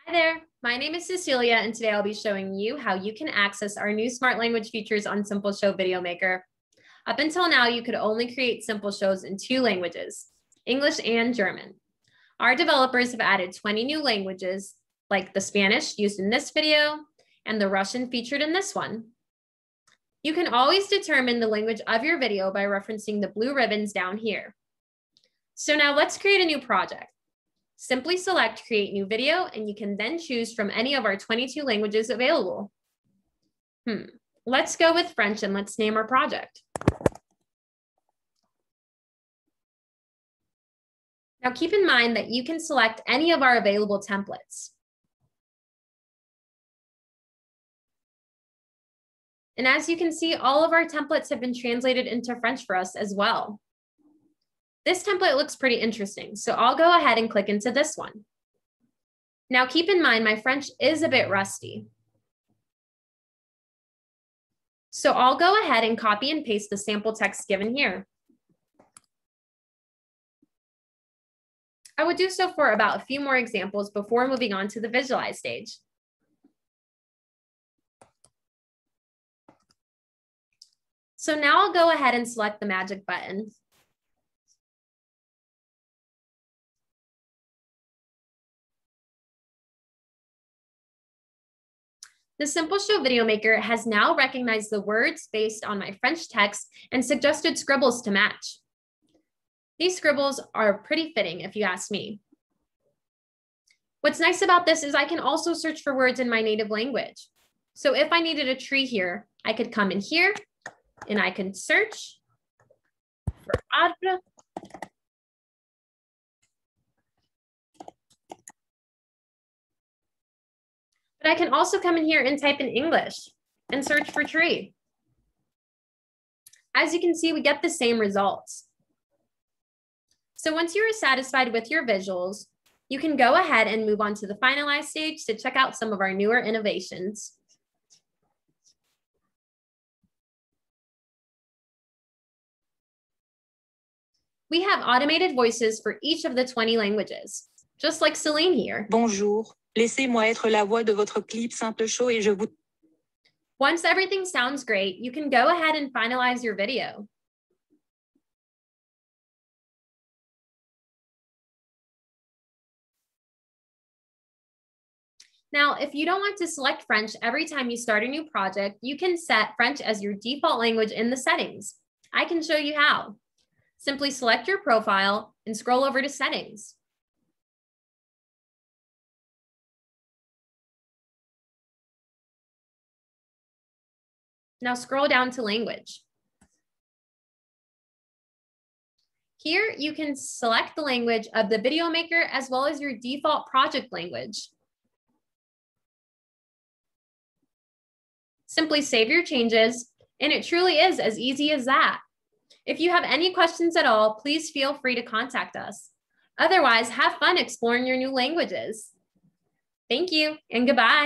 Hi there, my name is Cecilia, and today I'll be showing you how you can access our new smart language features on simpleshow Video Maker. Up until now, you could only create simple shows in 2 languages, English and German. Our developers have added 20 new languages, like the Spanish used in this video and the Russian featured in this one. You can always determine the language of your video by referencing the blue ribbons down here. So now let's create a new project. Simply select Create New Video, and you can then choose from any of our 22 languages available. Let's go with French, and let's name our project. Now keep in mind that you can select any of our available templates. And as you can see, all of our templates have been translated into French for us as well. This template looks pretty interesting, so I'll go ahead and click into this one. Now keep in mind, my French is a bit rusty. So I'll go ahead and copy and paste the sample text given here. I would do so for about a few more examples before moving on to the visualize stage. So now I'll go ahead and select the magic button. The simpleshow Video Maker has now recognized the words based on my French text and suggested scribbles to match. These scribbles are pretty fitting, if you ask me. What's nice about this is I can also search for words in my native language. So if I needed a tree here, I could come in here and I can search for arbre. But I can also come in here and type in English and search for tree. As you can see, we get the same results. So once you are satisfied with your visuals, you can go ahead and move on to the finalize stage to check out some of our newer innovations. We have automated voices for each of the 20 languages, just like Celine here. Bonjour, laissez-moi être la voix de votre clip simpleshow et je vous... Once everything sounds great, you can go ahead and finalize your video. Now, if you don't want to select French every time you start a new project, you can set French as your default language in the settings. I can show you how. Simply select your profile and scroll over to Settings. Now scroll down to Language. Here, you can select the language of the Video Maker as well as your default project language. Simply save your changes, and it truly is as easy as that. If you have any questions at all, please feel free to contact us. Otherwise, have fun exploring your new languages. Thank you and goodbye.